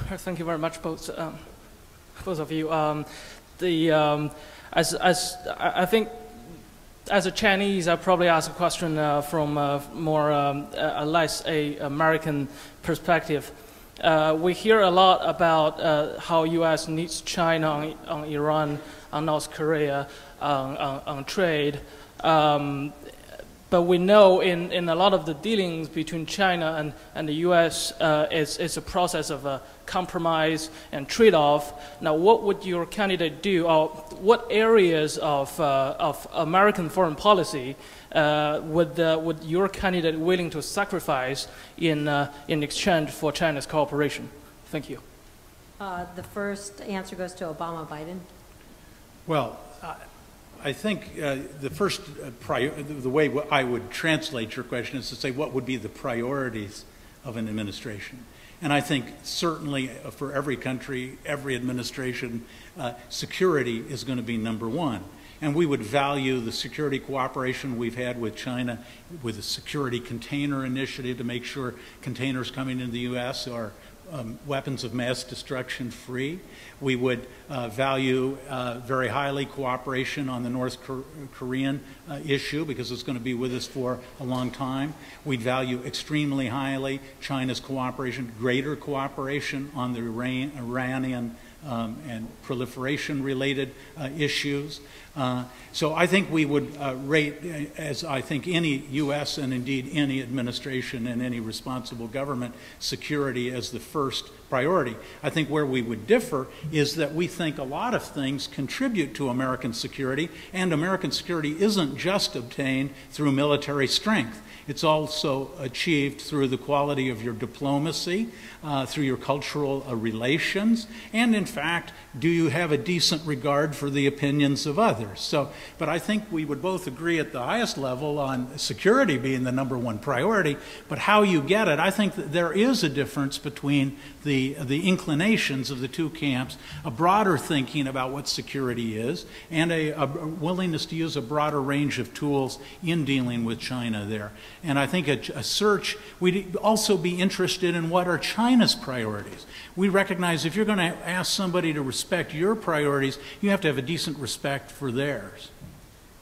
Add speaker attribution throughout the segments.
Speaker 1: Thank you very much, both of you. I think, as a Chinese, I probably ask a question from more a less American perspective. We hear a lot about how U.S. needs China on Iran, on North Korea, on trade. But we know in a lot of the dealings between China and the U.S., it's a process of compromise and trade-off. Now, what would your candidate do, or what areas of American foreign policy would your candidate willing to sacrifice in exchange for China's cooperation? Thank you.
Speaker 2: The first answer goes to Obama, Biden.
Speaker 3: Well, I think the first the way I would translate your question is to say what would be the priorities of an administration. And I think certainly for every country, every administration, security is going to be number one. And we would value the security cooperation we've had with China with the security container initiative to make sure containers coming into the U.S. are weapons of mass destruction free. We would value very highly cooperation on the North Korean issue because it's going to be with us for a long time. We'd value extremely highly China's cooperation, greater cooperation on the Iranian and proliferation-related issues. So I think we would rate, as I think any U.S. and indeed any administration and any responsible government, security as the first priority. I think where we would differ is that we think a lot of things contribute to American security, and American security isn't just obtained through military strength. It's also achieved through the quality of your diplomacy, through your cultural relations, and in fact, do you have a decent regard for the opinions of others? So, but I think we would both agree at the highest level on security being the number one priority, but how you get it, I think that there is a difference between the inclinations of the two camps, a broader thinking about what security is, and a willingness to use a broader range of tools in dealing with China there. And I think a search, we'd also be interested in what are China's priorities. We recognize if you're going to ask somebody to respect your priorities, you have to have a decent respect for theirs.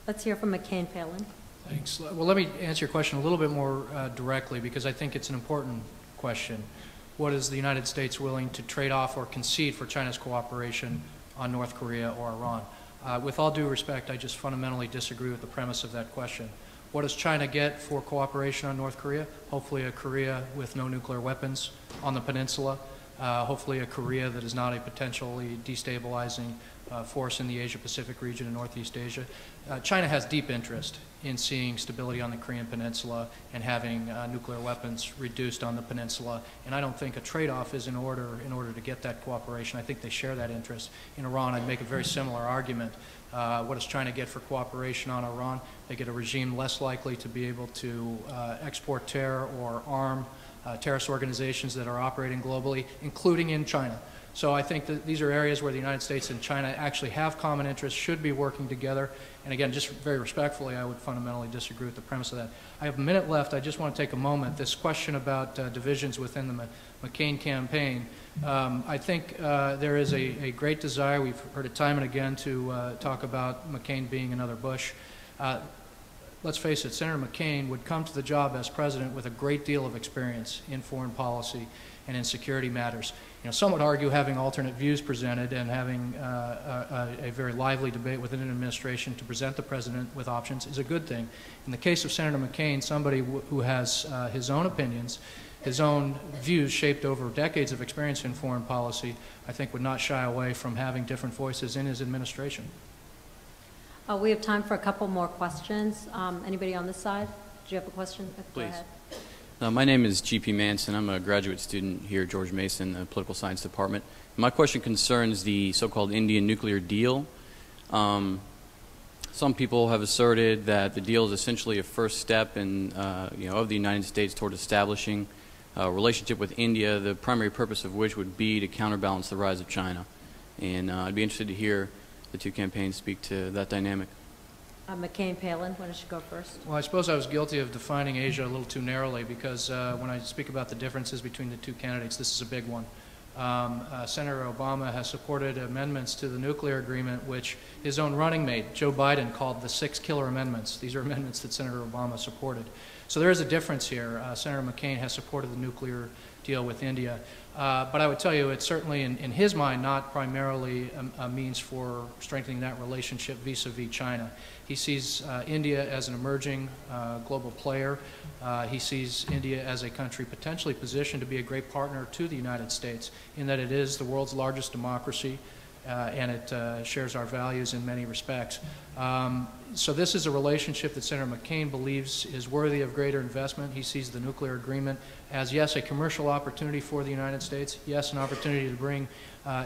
Speaker 2: Let's hear from McCain-Palin.
Speaker 4: Thanks. Well, let me answer your question a little bit more directly because I think it's an important question. What is the United States willing to trade off or concede for China's cooperation on North Korea or Iran? With all due respect, I just fundamentally disagree with the premise of that question. What does China get for cooperation on North Korea? Hopefully a Korea with no nuclear weapons on the peninsula. Hopefully a Korea that is not a potentially destabilizing force in the Asia-Pacific region and Northeast Asia. China has deep interest in seeing stability on the Korean Peninsula and having nuclear weapons reduced on the peninsula. And I don't think a trade-off is in order to get that cooperation. I think they share that interest. In Iran, I'd make a very similar argument. What does China get for cooperation on Iran? They get a regime less likely to be able to export terror or arm terrorist organizations that are operating globally, including in China. So I think that these are areas where the United States and China actually have common interests, should be working together. And again, just very respectfully, I would fundamentally disagree with the premise of that. I have a minute left. I just want to take a moment. This question about divisions within the McCain campaign, I think there is a great desire, we've heard it time and again, to talk about McCain being another Bush. Let's face it, Senator McCain would come to the job as president with a great deal of experience in foreign policy and in security matters. You know, some would argue having alternate views presented and having a very lively debate within an administration to present the president with options is a good thing. In the case of Senator McCain, somebody who has his own opinions, his own views shaped over decades of experience in foreign policy, I think would not shy away from having different voices in his administration.
Speaker 2: We have time for a couple more questions. Anybody on this side? Do you have a question?
Speaker 5: Please.
Speaker 2: Go ahead.
Speaker 5: My name is G.P. Manson. I'm a graduate student here at George Mason, the Political Science Department. My question concerns the so-called Indian nuclear deal. Some people have asserted that the deal is essentially a first step in, of the United States toward establishing a relationship with India, the primary purpose of which would be to counterbalance the rise of China. And I'd be interested to hear the two campaigns speak to that dynamic.
Speaker 2: McCain-Palin, why don't you go first?
Speaker 4: Well, I suppose I was guilty of defining Asia a little too narrowly because when I speak about the differences between the two candidates, this is a big one. Senator Obama has supported amendments to the nuclear agreement, which his own running mate, Joe Biden, called the 6 killer amendments. These are amendments that Senator Obama supported. So there is a difference here. Senator McCain has supported the nuclear deal with India. But I would tell you it's certainly, in his mind, not primarily a means for strengthening that relationship vis-a-vis China. He sees India as an emerging global player. He sees India as a country potentially positioned to be a great partner to the United States in that it is the world's largest democracy and it shares our values in many respects. So this is a relationship that Senator McCain believes is worthy of greater investment. He sees the nuclear agreement as, yes, a commercial opportunity for the United States, yes, an opportunity to bring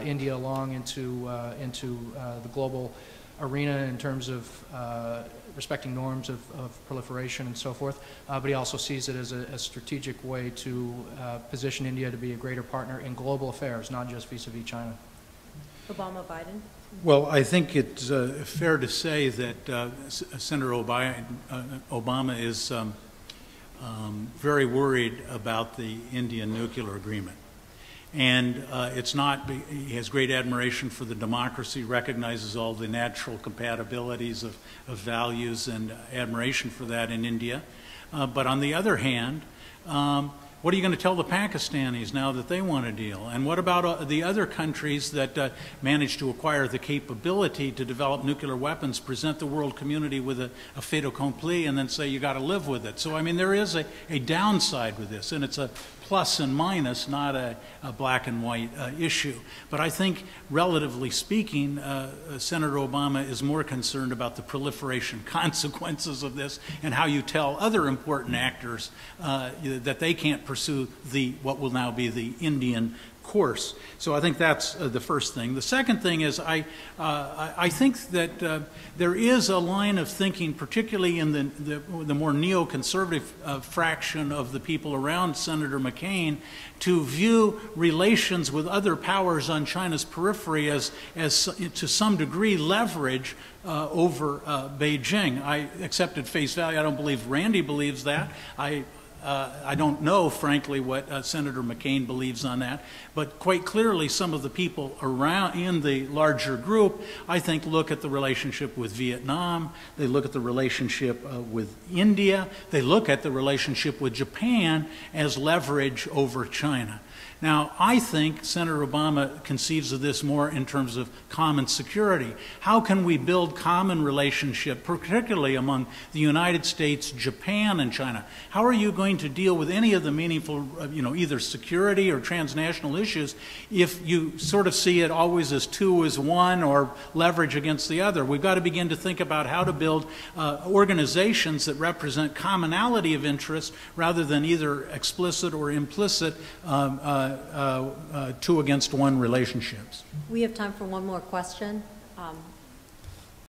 Speaker 4: India along into the global arena in terms of respecting norms of proliferation and so forth, but he also sees it as a strategic way to position India to be a greater partner in global affairs, not just vis-a-vis China.
Speaker 2: Obama, Biden?
Speaker 3: Well, I think it's fair to say that Senator Obama is very worried about the Indian nuclear agreement. And it's not, he has great admiration for the democracy, recognizes all the natural compatibilities of values and admiration for that in India. But on the other hand, what are you going to tell the Pakistanis now that they want a deal? And what about the other countries that managed to acquire the capability to develop nuclear weapons, present the world community with a fait accompli, and then say you got to live with it? So, I mean, there is a downside with this, and it's a plus and minus, not a black and white issue. But I think, relatively speaking, Senator Obama is more concerned about the proliferation consequences of this and how you tell other important actors that they can't pursue what will now be the Indian course. So I think that's the first thing. The second thing is I think that there is a line of thinking, particularly in the more neoconservative fraction of the people around Senator McCain, to view relations with other powers on China's periphery as to some degree leverage over Beijing. I accept at face value. I don't believe Randy believes that. I don't know, frankly, what Senator McCain believes on that, but quite clearly some of the people around in the larger group, I think, look at the relationship with Vietnam, they look at the relationship with India, they look at the relationship with Japan as leverage over China. Now, I think Senator Obama conceives of this more in terms of common security. How can we build common relationship, particularly among the United States, Japan, and China? How are you going to deal with any of the meaningful, either security or transnational issues if you sort of see it always as two as one or leverage against the other? We've got to begin to think about how to build organizations that represent commonality of interest rather than either explicit or implicit two against one relationships.
Speaker 2: We have time for one more question.